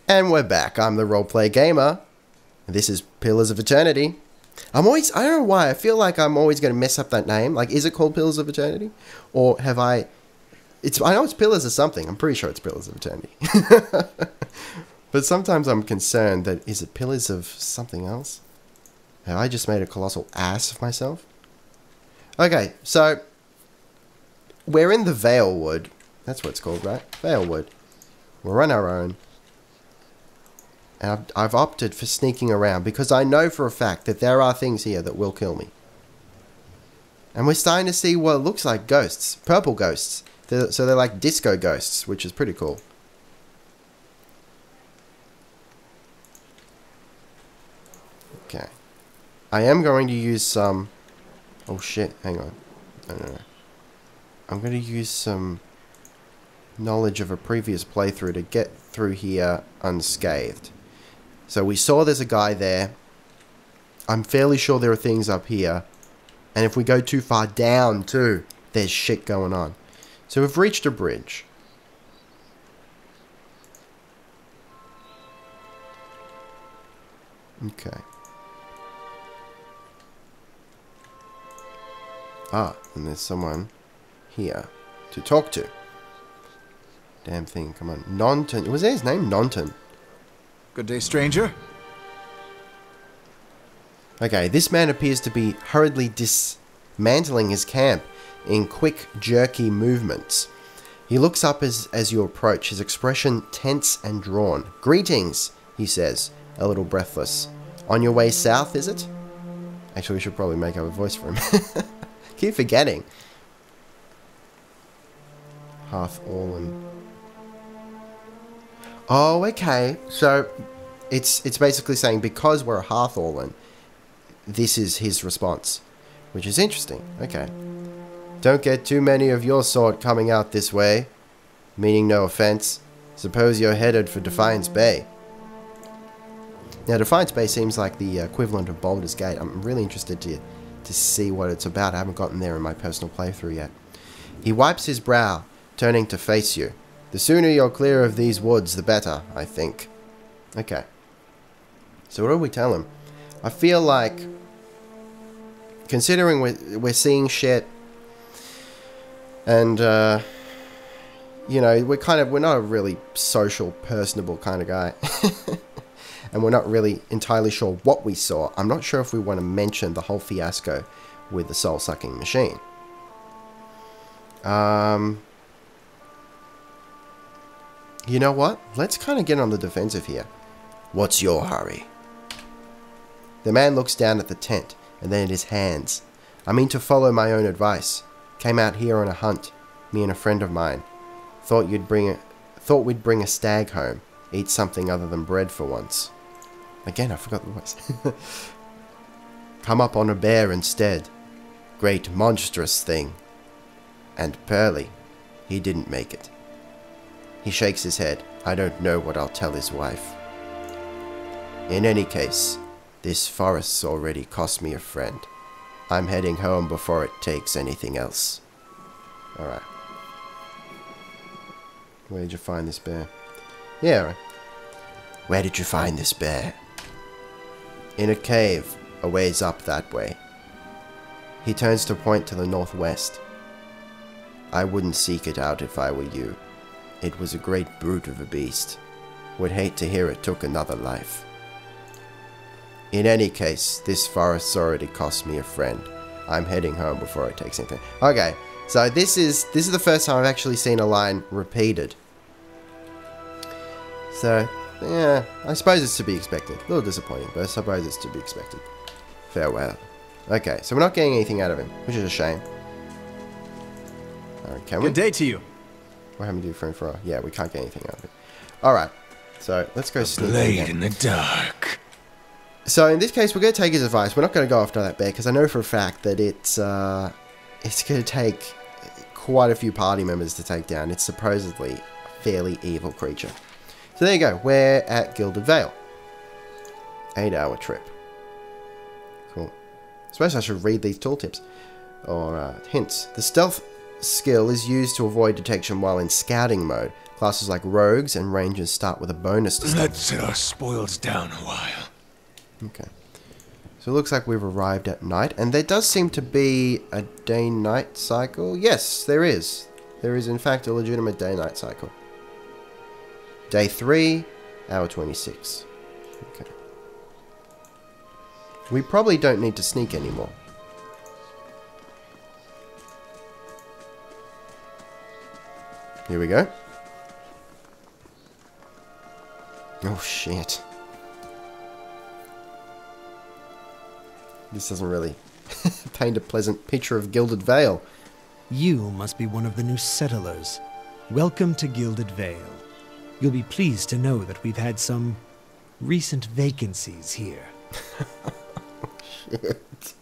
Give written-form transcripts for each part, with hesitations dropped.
And we're back. I'm the Roleplay Gamer. This is Pillars of Eternity. I don't know why, I feel like I'm always going to mess up that name. Like, is it called Pillars of Eternity? Or have I know it's Pillars of something. I'm pretty sure it's Pillars of Eternity. But sometimes I'm concerned that, is it Pillars of something else? Have I just made a colossal ass of myself? Okay, so we're in the Vale Wood. That's what it's called, right? Vale Wood. We're on our own. And I've opted for sneaking around because I know for a fact that there are things here that will kill me. And we're starting to see what looks like ghosts. Purple ghosts. So they're like disco ghosts, which is pretty cool. Okay. I am going to use some... Oh shit, hang on. No. I'm going to use some knowledge of a previous playthrough to get through here unscathed. So we saw there's a guy there. I'm fairly sure there are things up here. And if we go too far down too, there's shit going on. So we've reached a bridge. Okay. Ah, and there's someone here to talk to. Damn thing, come on. Nonton. Was that his name? Nonton. Good day, stranger. Okay, this man appears to be hurriedly dismantling his camp in quick, jerky movements. He looks up as you approach, his expression tense and drawn. Greetings, he says, a little breathless. On your way south, is it? Actually, we should probably make up a voice for him. Keep forgetting. Half Orlan. Oh, okay. So it's basically saying because we're a half Orlan, this is his response, which is interesting. Okay. Don't get too many of your sort coming out this way. Meaning no offense. Suppose you're headed for Defiance Bay. Now, Defiance Bay seems like the equivalent of Baldur's Gate. I'm really interested to see what it's about. I haven't gotten there in my personal playthrough yet. He wipes his brow, turning to face you. The sooner you're clear of these woods, the better, I think. Okay. So what do we tell him? I feel like, considering we're seeing shit, and, you know, we're not a really social, personable kind of guy. And we're not really entirely sure what we saw. I'm not sure if we want to mention the whole fiasco with the soul-sucking machine. You know what? Let's kind of get on the defensive here. What's your hurry? The man looks down at the tent and then at his hands. I mean to follow my own advice. Came out here on a hunt, me and a friend of mine. Thought we'd bring a stag home. Eat something other than bread for once. Again, I forgot the voice. Come up on a bear instead. Great monstrous thing. And Pearly, he didn't make it. He shakes his head. I don't know what I'll tell his wife. In any case, this forest's already cost me a friend. I'm heading home before it takes anything else. Alright. Where did you find this bear? Yeah, right. Where did you find this bear? In a cave, a ways up that way. He turns to point to the northwest. I wouldn't seek it out if I were you. It was a great brute of a beast. Would hate to hear it took another life. In any case, this forest's already cost me a friend. I'm heading home before it takes anything. Okay, so this is the first time I've actually seen a line repeated. So, yeah, I suppose it's to be expected. A little disappointing, but I suppose it's to be expected. Farewell. Okay, so we're not getting anything out of him, which is a shame. Alright, can we? Good day to you. What happened to your friend for? Yeah, we can't get anything out of it. Alright, so let's go sneak Blade in the dark. So in this case, we're going to take his advice. We're not going to go after that bear, because I know for a fact that it's going to take quite a few party members to take down. It's supposedly a fairly evil creature. So there you go. We're at Gilded Vale. 8-hour trip. Cool. I suppose I should read these tooltips. Or hints. The stealth skill is used to avoid detection while in scouting mode. Classes like rogues and rangers start with a bonus to start. Let's sit our spoils down a while. Okay. So it looks like we've arrived at night, and there does seem to be a day-night cycle. Yes, there is. There is, in fact, a legitimate day-night cycle. Day 3, hour 26. Okay. We probably don't need to sneak anymore. Here we go. Oh, shit. This doesn't really paint a pleasant picture of Gilded Vale. You must be one of the new settlers. Welcome to Gilded Vale. You'll be pleased to know that we've had some recent vacancies here. Shit.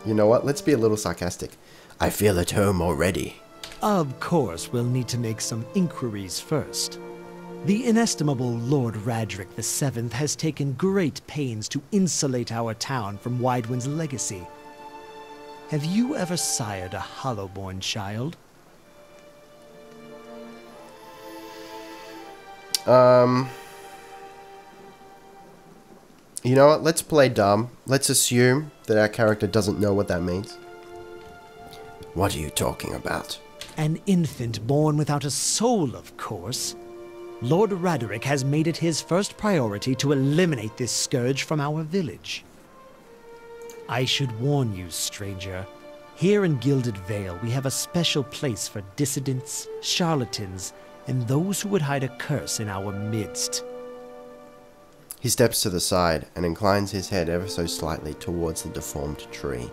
You know what? Let's be a little sarcastic. I feel at home already. Of course, we'll need to make some inquiries first. The inestimable Lord Radric VII has taken great pains to insulate our town from Widewind's legacy. Have you ever sired a Hollowborn child? You know what? Let's play dumb. Let's assume that our character doesn't know what that means. What are you talking about? An infant born without a soul, of course. Lord Radric has made it his first priority to eliminate this scourge from our village. I should warn you, stranger. Here in Gilded Vale, we have a special place for dissidents, charlatans, and those who would hide a curse in our midst. He steps to the side and inclines his head ever so slightly towards the deformed tree.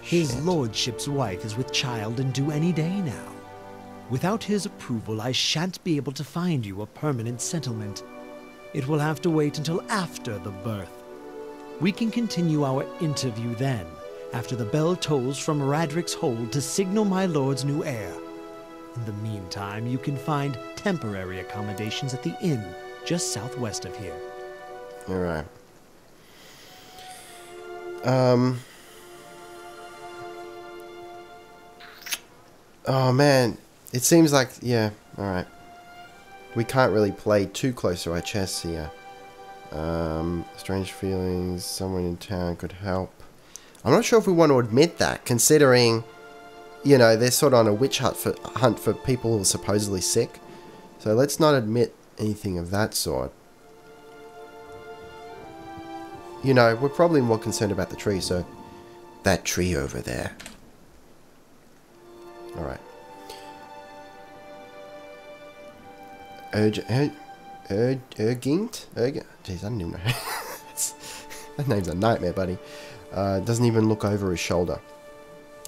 His Shit. lordship's wife is with child and due any day now. Without his approval, I shan't be able to find you a permanent settlement. It will have to wait until after the birth. We can continue our interview then, after the bell tolls from Radric's hold to signal my lord's new heir. In the meantime, you can find temporary accommodations at the inn just southwest of here. Alright. Oh man, it seems like, yeah, alright. We can't really play too close to our chests here. Strange feelings, someone in town could help. I'm not sure if we want to admit that, considering, you know, they're sort of on a witch hunt for people who are supposedly sick. So let's not admit anything of that sort. You know, we're probably more concerned about the tree, so... That tree over there. Alright. Urgint? Jeez, I don't even know. That name's a nightmare, buddy. Doesn't even look over his shoulder.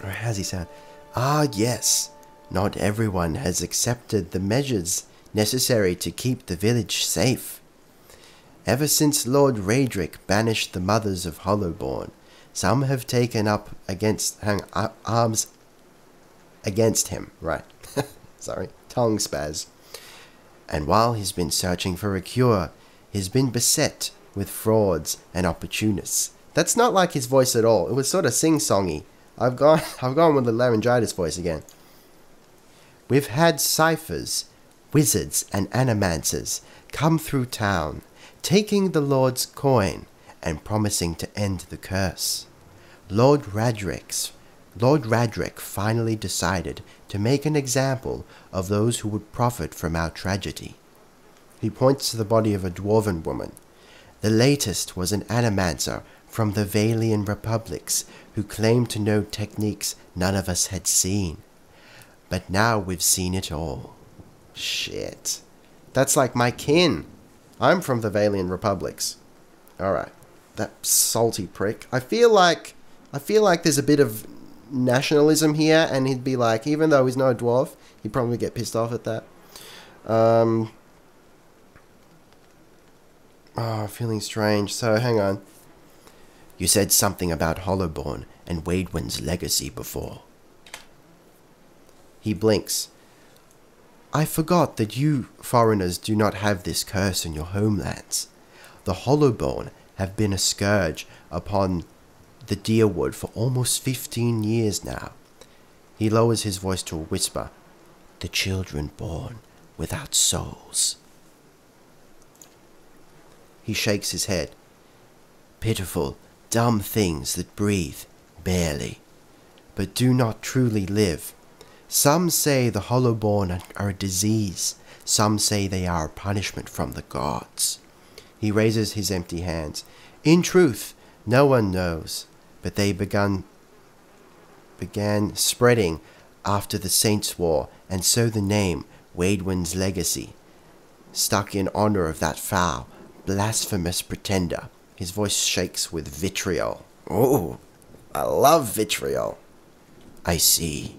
Alright, how's he sound? Ah, yes. Not everyone has accepted the measures necessary to keep the village safe. Ever since Lord Radric banished the mothers of Hollowborn, some have taken up arms against him. Right. Sorry. Tongue spaz. And while he's been searching for a cure, he's been beset with frauds and opportunists. That's not like his voice at all. It was sort of sing-songy. I've gone with the laryngitis voice again. We've had ciphers, wizards, and animancers come through town, taking the Lord's coin and promising to end the curse. Lord Radric finally decided to make an example of those who would profit from our tragedy. He points to the body of a dwarven woman. The latest was an animancer from the Valian republics who claimed to know techniques none of us had seen. But now we've seen it all. Shit. That's like my kin. I'm from the Valian republics. Alright. That salty prick. I feel like there's a bit of nationalism here, and he'd be like, even though he's no dwarf, he'd probably get pissed off at that. Oh, feeling strange. So, hang on. You said something about Hollowborn and Widewind's legacy before. He blinks. I forgot that you foreigners do not have this curse in your homelands. The Hollowborn have been a scourge upon the Deerwood for almost 15 years now. He lowers his voice to a whisper. The children born without souls. He shakes his head. Pitiful, dumb things that breathe, barely, but do not truly live. Some say the hollow-born are a disease. Some say they are a punishment from the gods. He raises his empty hands. In truth, no one knows, but they began spreading after the Saints' War, and so the name, Waidwin's legacy, stuck in honor of that foul, blasphemous pretender. His voice shakes with vitriol. Oh, I love vitriol. I see.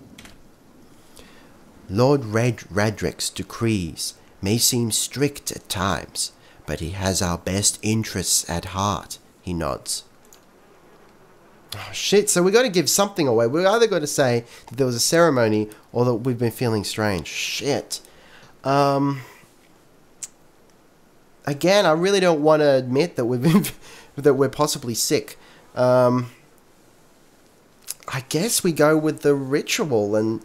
Lord Radric's decrees may seem strict at times, but he has our best interests at heart, he nods. Oh shit, so we got to give something away. We either got to say that there was a ceremony or that we've been feeling strange. Shit. Again, I really don't want to admit that that we're possibly sick. I guess we go with the ritual and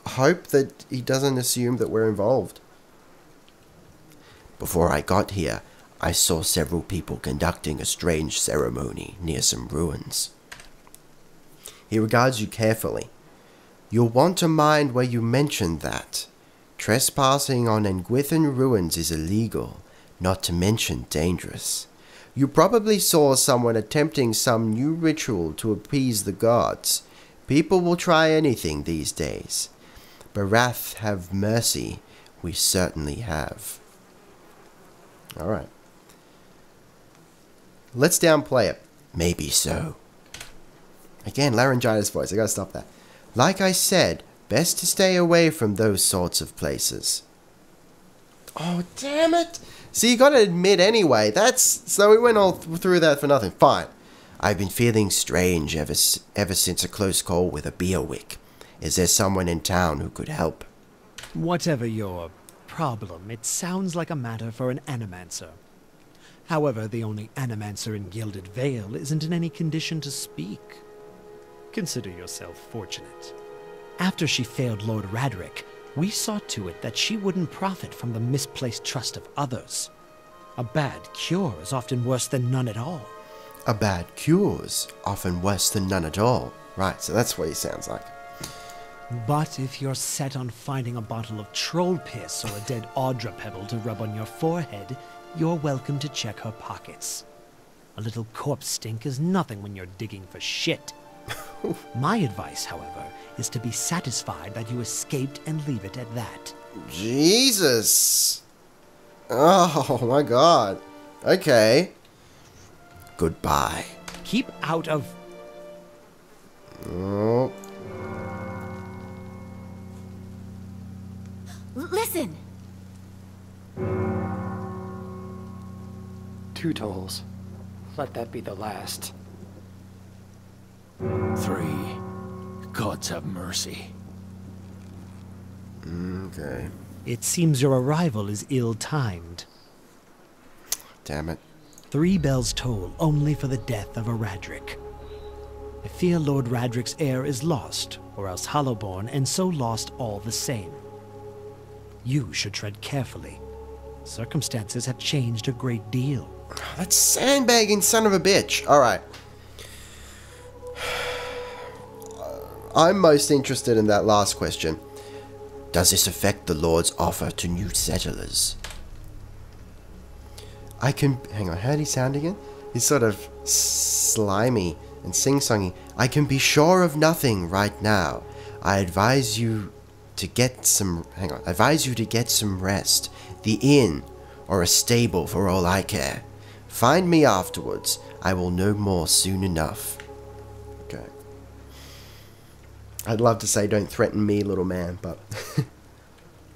hope that he doesn't assume that we're involved. Before I got here, I saw several people conducting a strange ceremony near some ruins. He regards you carefully. You'll want to mind where you mentioned that. Trespassing on Engwithan ruins is illegal, not to mention dangerous. You probably saw someone attempting some new ritual to appease the gods. People will try anything these days. Barath have mercy, we certainly have. Alright. Let's downplay it. Maybe so. Again, laryngitis voice, I gotta stop that. Like I said, best to stay away from those sorts of places. Oh, damn it! See, you gotta admit anyway, so we went all through that for nothing. Fine. I've been feeling strange ever since a close call with a beerwick. Is there someone in town who could help? Whatever your problem, it sounds like a matter for an animancer. However, the only animancer in Gilded Vale isn't in any condition to speak. Consider yourself fortunate. After she failed Lord Radric, we saw to it that she wouldn't profit from the misplaced trust of others. A bad cure is often worse than none at all. A bad cure's often worse than none at all. Right, so that's what he sounds like. But if you're set on finding a bottle of troll piss or a dead Audra pebble to rub on your forehead, you're welcome to check her pockets. A little corpse stink is nothing when you're digging for shit. My advice, however, is to be satisfied that you escaped and leave it at that. Jesus! Oh my god. Okay. Goodbye. Keep out of... Oh. Listen! 2 tolls. Let that be the last. 3. Gods have mercy. Okay. It seems your arrival is ill-timed. Damn it. 3 bells toll only for the death of a Radric. I fear Lord Radric's heir is lost, or else Hollowborn, and so lost all the same. You should tread carefully. Circumstances have changed a great deal. That sandbagging son of a bitch. Alright. I'm most interested in that last question. Does this affect the Lord's offer to new settlers? I can... Hang on, how did he sound again? He's sort of slimy and sing-songy. I can be sure of nothing right now. I advise you to get some... Hang on. I advise you to get some rest. The inn, or a stable for all I care. Find me afterwards. I will know more soon enough. Okay. I'd love to say don't threaten me, little man, but...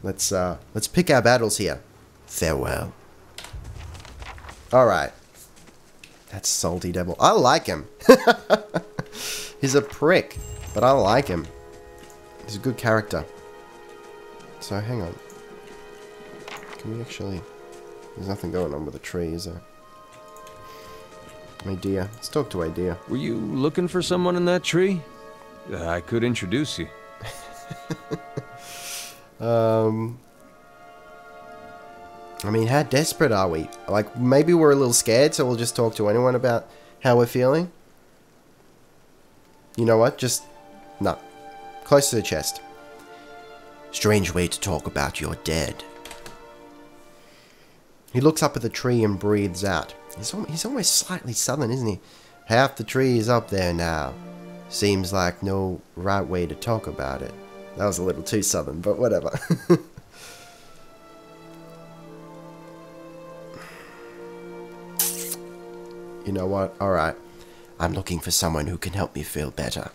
let's pick our battles here. Farewell. Alright. That's Salty Devil. I like him. He's a prick, but I like him. He's a good character. So, hang on. Can we actually... There's nothing going on with the tree, is there? Idea. Let's talk to Idea. Were you looking for someone in that tree? I could introduce you. I mean, how desperate are we? Like, maybe we're a little scared, so we'll just talk to anyone about how we're feeling. You know what? Just, no. Close to the chest. Strange way to talk about your dead. He looks up at the tree and breathes out. He's almost slightly southern, isn't he? Half the tree is up there now. Seems like no right way to talk about it. That was a little too southern, but whatever. You know what? Alright. I'm looking for someone who can help me feel better.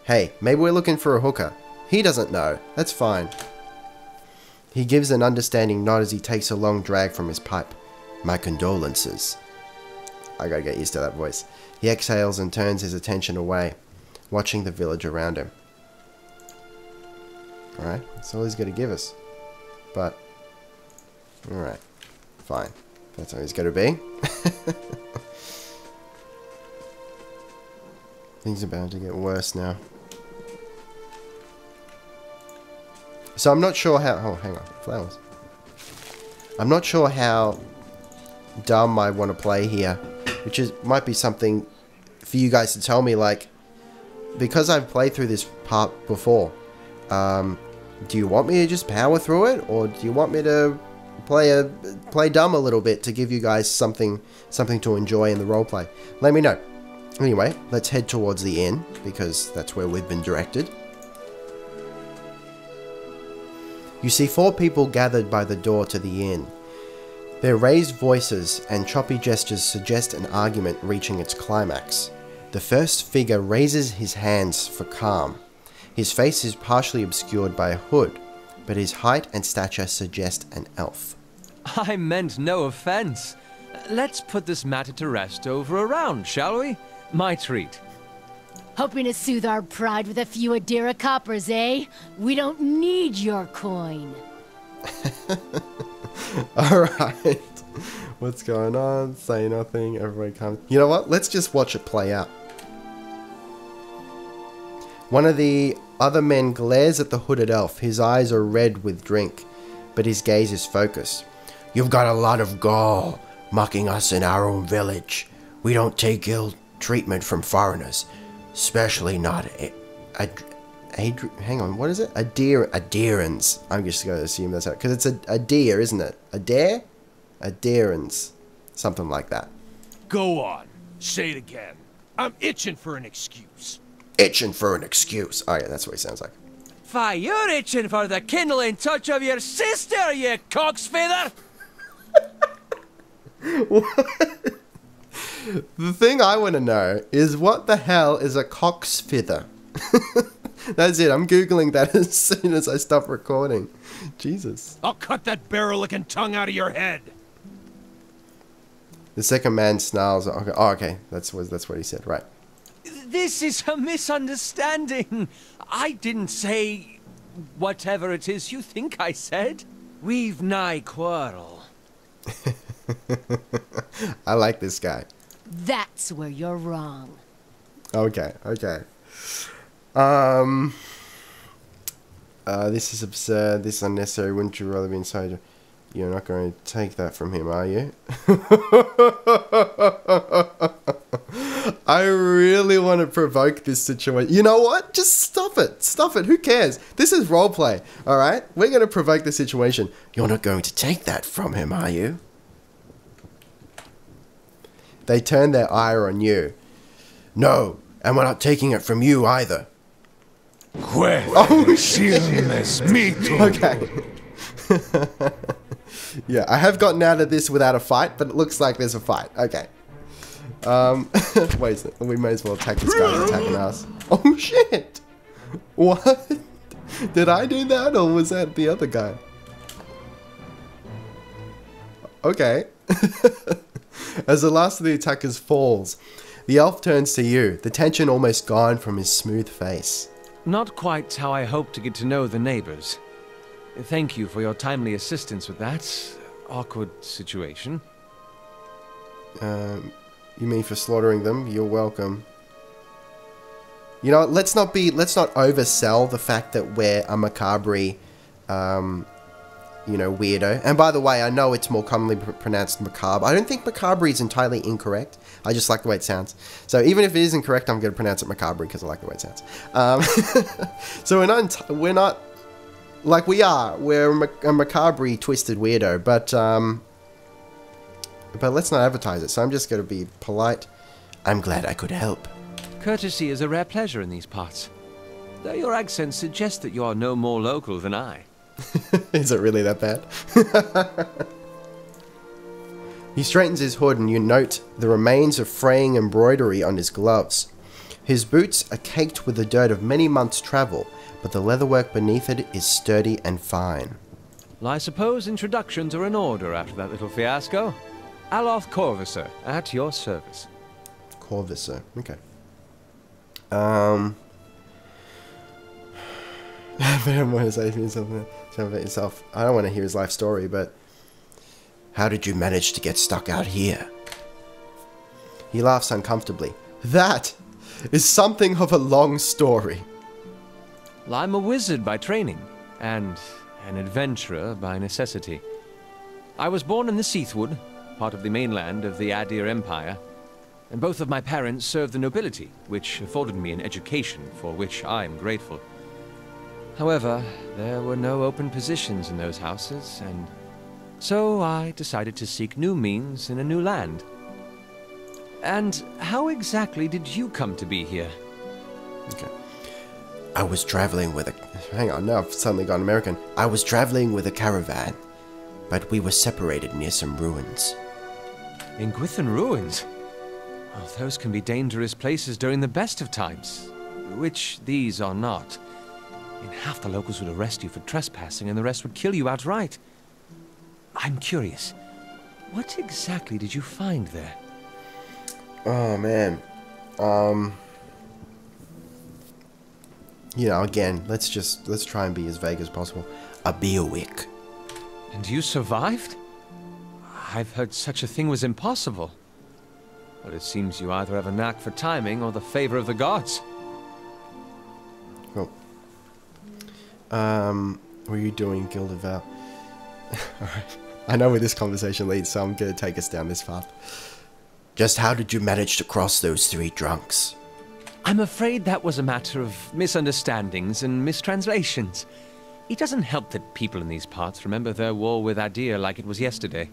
Hey, maybe we're looking for a hooker. He doesn't know. That's fine. He gives an understanding nod as he takes a long drag from his pipe. My condolences. I gotta get used to that voice. He exhales and turns his attention away, watching the village around him. Alright, that's all he's got to give us. But, alright, fine. That's all he's got to be. Things are bound to get worse now. So I'm not sure how... Oh, hang on. Flowers. I'm not sure how dumb I want to play here. Which might be something for you guys to tell me. Like, because I've played through this part before. Do you want me to just power through it? Or do you want me to play dumb a little bit to give you guys something to enjoy in the roleplay? Let me know. Anyway, let's head towards the inn, because that's where we've been directed. You see 4 people gathered by the door to the inn. Their raised voices and choppy gestures suggest an argument reaching its climax. The first figure raises his hands for calm. His face is partially obscured by a hood, but his height and stature suggest an elf. I meant no offense. Let's put this matter to rest over a round, shall we? My treat. Hoping to soothe our pride with a few Adira coppers, eh? We don't need your coin. Alright. What's going on? Say nothing. Everybody comes. You know what? Let's just watch it play out. One of the other men glares at the hooded elf. His eyes are red with drink, but his gaze is focused. You've got a lot of gall, mocking us in our own village. We don't take ill treatment from foreigners, especially not hang on, what is it? Adirans. I'm just going to assume that's how, because it's a deer, isn't it? A dare? Adirans. Something like that. Go on. Say it again. I'm itching for an excuse. Itching for an excuse. Oh yeah, that's what he sounds like. Fie, you're itching for the kindling touch of your sister, you Coxfither! The thing I want to know is what the hell is a Coxfither? That's it. I'm Googling that as soon as I stop recording. Jesus. I'll cut that barrel-licking tongue out of your head. The second man snarls. Okay. Oh, okay. That's what he said. Right. This is a misunderstanding. I didn't say whatever it is you think I said. We've nigh quarrel. I like this guy. That's where you're wrong. Okay. This is absurd. This is unnecessary. Wouldn't you rather be inside? You're not going to take that from him, are you? I really want to provoke this situation. You know what? Just stop it. Stop it. Who cares? This is roleplay, alright? We're going to provoke the situation. You're not going to take that from him, are you? They turn their ire on you. No, and we're not taking it from you either. Oh, shit. Okay. Yeah, I have gotten out of this without a fight, but it looks like there's a fight. Okay. Wait, we may as well attack this guy who's attacking us. Oh, shit! What? Did I do that, or was that the other guy? Okay. As the last of the attackers falls, the elf turns to you, the tension almost gone from his smooth face. Not quite how I hoped to get to know the neighbors. Thank you for your timely assistance with that awkward situation. You mean for slaughtering them? You're welcome. You know, let's not oversell the fact that we're a macabre, you know, weirdo. And by the way, I know it's more commonly pronounced macabre. I don't think macabre is entirely incorrect. I just like the way it sounds. So even if it is incorrect, I'm going to pronounce it macabre because I like the way it sounds. So we're not like we are. We're a macabre twisted weirdo, but let's not advertise it. So I'm just going to be polite. I'm glad I could help. Courtesy is a rare pleasure in these parts. Though your accent suggests that you are no more local than I. Is it really that bad? He straightens his hood and you note the remains of fraying embroidery on his gloves. His boots are caked with the dirt of many months' travel, but the leatherwork beneath it is sturdy and fine. Well, I suppose introductions are in order after that little fiasco. Aloth Corvisor, at your service. Corvisor, okay. I don't want to say something about yourself. I don't want to hear his life story, but how did you manage to get stuck out here? He laughs uncomfortably. That is something of a long story. Well, I'm a wizard by training, and an adventurer by necessity. I was born in the Seathwood, part of the mainland of the Adir Empire, and both of my parents served the nobility, which afforded me an education for which I am grateful. However, there were no open positions in those houses, and so I decided to seek new means in a new land. And how exactly did you come to be here? Okay. I was traveling with a... Hang on, now I've suddenly gone American. I was traveling with a caravan, but we were separated near some ruins. In Gwithan ruins? Well, those can be dangerous places during the best of times, which these are not. I mean, half the locals would arrest you for trespassing and the rest would kill you outright. I'm curious, what exactly did you find there? Oh, man. You know, again, let's try and be as vague as possible. A beerwick. And you survived? I've heard such a thing was impossible. But it seems you either have a knack for timing or the favor of the gods. Well, what are you doing, Guild of Val? Alright. I know where this conversation leads, so I'm going to take us down this path. Just how did you manage to cross those three drunks? I'm afraid that was a matter of misunderstandings and mistranslations. It doesn't help that people in these parts remember their war with Adir like it was yesterday.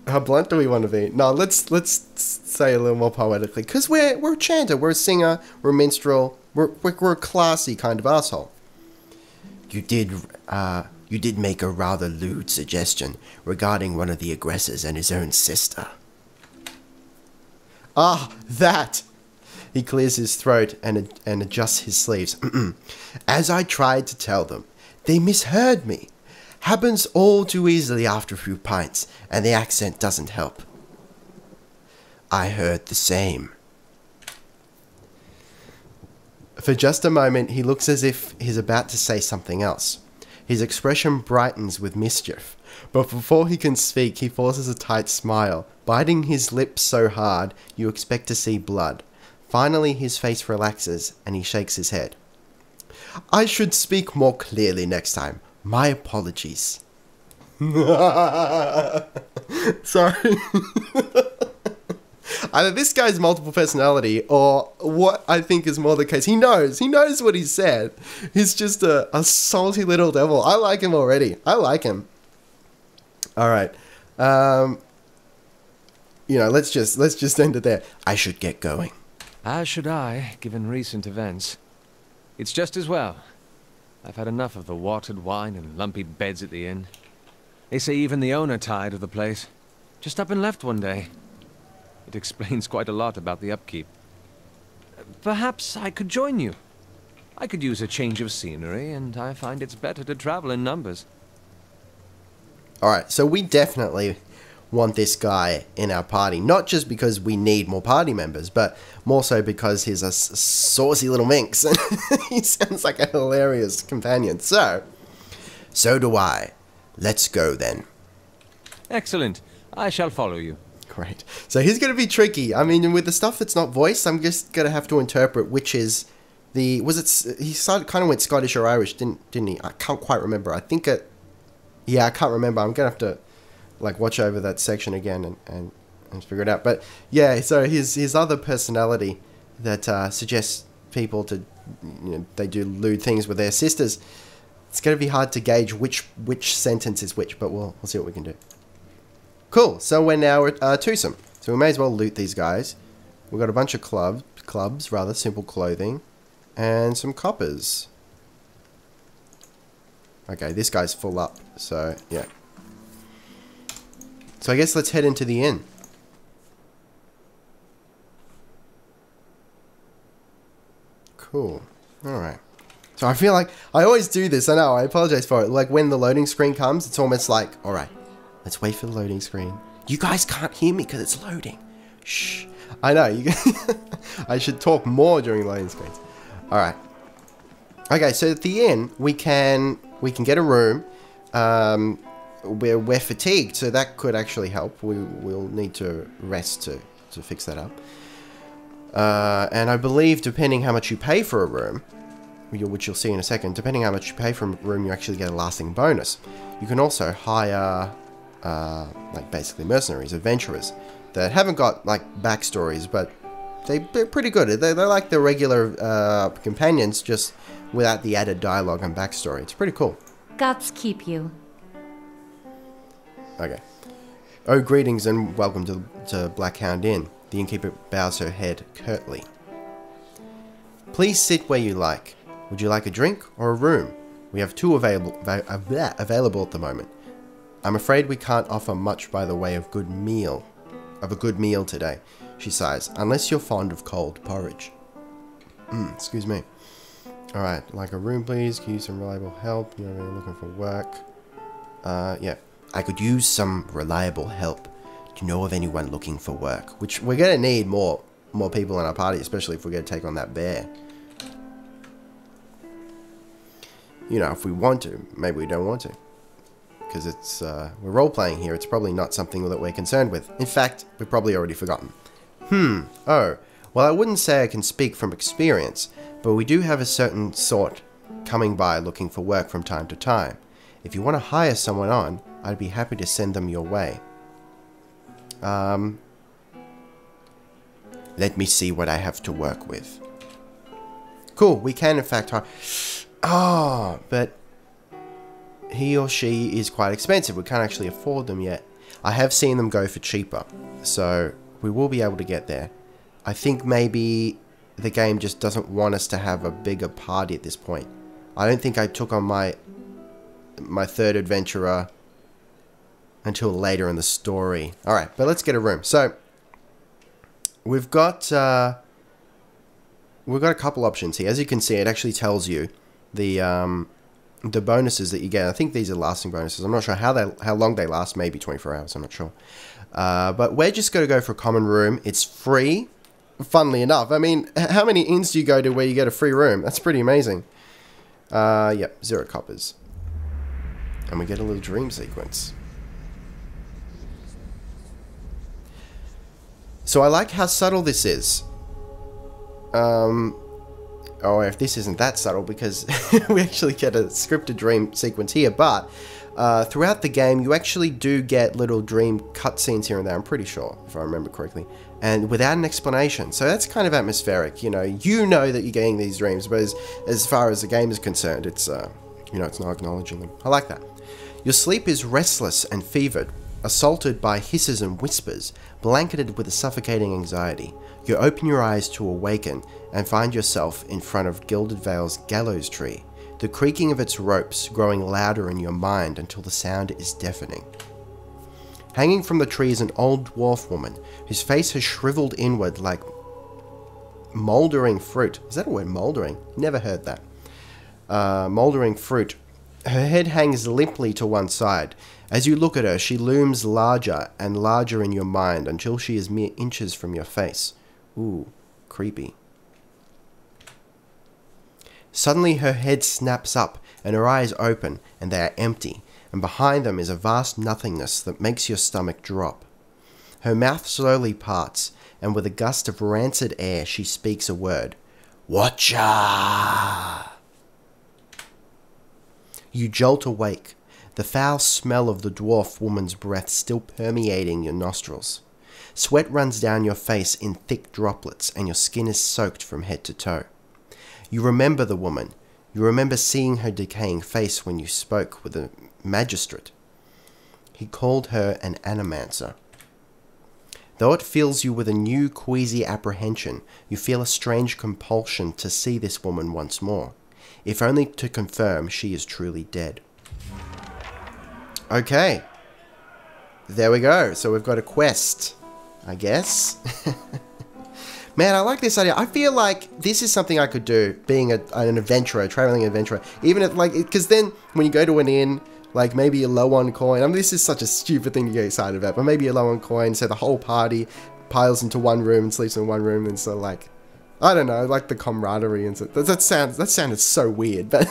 How blunt do we want to be? No, let's say a little more poetically, because we're a chanter, we're a singer, we're a minstrel, we're a classy kind of asshole. You did make a rather lewd suggestion regarding one of the aggressors and his own sister. Ah, that! He clears his throat and adjusts his sleeves. As I tried to tell them, they misheard me. Happens all too easily after a few pints, and the accent doesn't help. I heard the same. For just a moment, he looks as if he's about to say something else. His expression brightens with mischief, but before he can speak, he forces a tight smile, biting his lips so hard you expect to see blood. Finally, his face relaxes, and he shakes his head. I should speak more clearly next time. My apologies. Sorry. Either this guy's multiple personality, or what I think is more the case. He knows what he said. He's just a salty little devil. I like him already. I like him. All right. You know, let's just end it there. I should get going. As should I, given recent events. It's just as well. I've had enough of the watered wine and lumpy beds at the inn. They say even the owner tired of the place. Just up and left one day. It explains quite a lot about the upkeep. Perhaps I could join you. I could use a change of scenery, and I find it's better to travel in numbers. Alright, so we definitely want this guy in our party. Not just because we need more party members, but more so because he's a saucy little minx. He sounds like a hilarious companion. So do I. Let's go then. Excellent. I shall follow you. Great. So he's going to be tricky. I mean, with the stuff that's not voiced, I'm just going to have to interpret which is the... He started, kind of went Scottish or Irish, didn't he? I can't quite remember. I think it... Yeah, I can't remember. I'm going to have to like watch over that section again and figure it out. But yeah, so his other personality that suggests people to, they do lewd things with their sisters. It's going to be hard to gauge which sentence is which, but we'll see what we can do. Cool. So we're now at twosome. So we may as well loot these guys. We've got a bunch of clubs, rather simple clothing, and some coppers. Okay, this guy's full up. So yeah. So I guess let's head into the inn. Cool. Alright. So I feel like I always do this. I know, I apologize for it. Like when the loading screen comes, it's almost like, alright, let's wait for the loading screen. You guys can't hear me because it's loading. Shh. I know. I should talk more during loading screens. Alright. Okay, so at the inn, we can get a room. We're fatigued, so that could actually help. We'll need to rest to fix that up. And I believe depending how much you pay for a room, which you'll see in a second, depending how much you pay for a room, you actually get a lasting bonus. You can also hire, like basically mercenaries, adventurers, that haven't got like backstories, but they're pretty good. They're like the regular companions, just without the added dialogue and backstory. It's pretty cool. Gods keep you. Okay. Oh, greetings and welcome to Blackhound Inn. The innkeeper bows her head curtly. Please sit where you like. Would you like a drink or a room? We have two available at the moment. I'm afraid we can't offer much by the way of a good meal today, she sighs, unless you're fond of cold porridge. Excuse me. Alright, like a room please, can you use some reliable help? You're looking for work. Yeah. I could use some reliable help. Do you know of anyone looking for work? Which we're going to need more people in our party, especially if we're going to take on that bear. You know, if we want to, maybe we don't want to. Because it's, we're role-playing here, it's probably not something that we're concerned with. In fact, we've probably already forgotten. Oh, well I wouldn't say I can speak from experience, but we do have a certain sort coming by looking for work from time to time. If you want to hire someone on, I'd be happy to send them your way. Let me see what I have to work with. Cool, we can in fact hire... Oh, but he or she is quite expensive. We can't actually afford them yet. I have seen them go for cheaper, so we will be able to get there. I think maybe the game just doesn't want us to have a bigger party at this point. I don't think I took on my third adventurer until later in the story. Alright, but let's get a room. So, we've got a couple options here. As you can see, it actually tells you the bonuses that you get. I think these are lasting bonuses. I'm not sure how long they last. Maybe 24 hours. I'm not sure. But we're just going to go for a common room. It's free. Funnily enough. I mean, how many inns do you go to where you get a free room? That's pretty amazing. Yep, 0 coppers. And we get a little dream sequence. So I like how subtle this is. Oh, if this isn't that subtle, because we actually get a scripted dream sequence here, but throughout the game you actually do get little dream cutscenes here and there, I'm pretty sure, if I remember correctly, and without an explanation. So that's kind of atmospheric, you know that you're getting these dreams, but as far as the game is concerned, it's it's not acknowledging them. I like that. Your sleep is restless and fevered, assaulted by hisses and whispers, blanketed with a suffocating anxiety. You open your eyes to awaken and find yourself in front of Gilded Vale's gallows tree, the creaking of its ropes growing louder in your mind until the sound is deafening. Hanging from the tree is an old dwarf woman whose face has shriveled inward like mouldering fruit. Is that a word, mouldering? Never heard that. Mouldering fruit. Her head hangs limply to one side. As you look at her, she looms larger and larger in your mind until she is mere inches from your face. Ooh, creepy. Suddenly her head snaps up and her eyes open, and they are empty. and behind them is a vast nothingness that makes your stomach drop. Her mouth slowly parts, and with a gust of rancid air she speaks a word. Watcha! You jolt awake, the foul smell of the dwarf woman's breath still permeating your nostrils. Sweat runs down your face in thick droplets, and your skin is soaked from head to toe. You remember the woman. You remember seeing her decaying face when you spoke with the magistrate. He called her an animancer. Though it fills you with a new queasy apprehension, you feel a strange compulsion to see this woman once more, if only to confirm she is truly dead. Okay. There we go. So we've got a quest, I guess. Man, I like this idea. I feel like this is something I could do, being an adventurer, a traveling adventurer. Even if, like, because then when you go to an inn, like maybe you're low on coin. I mean, this is such a stupid thing to get excited about, but maybe you're low on coin, so the whole party piles into one room and sleeps in one room, and so like, I don't know, like the camaraderie and so that sounded so weird, but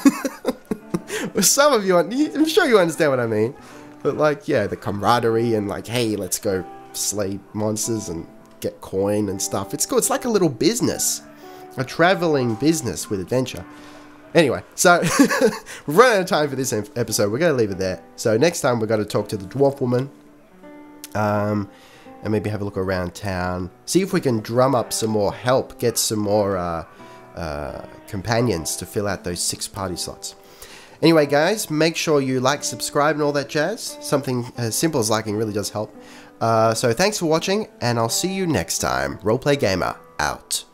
some of you, I'm sure you understand what I mean. But like, yeah, the camaraderie and like, hey, let's go slay monsters and get coin and stuff. It's cool. It's like a little business, a traveling business with adventure. Anyway, so we've run out of time for this episode. We're going to leave it there. So next time we're going to talk to the dwarf woman, and maybe have a look around town. See if we can drum up some more help, get some more companions to fill out those 6 party slots. Anyway, guys, make sure you like, subscribe, and all that jazz. Something as simple as liking really does help. So thanks for watching, and I'll see you next time. Roleplay Gamer, out.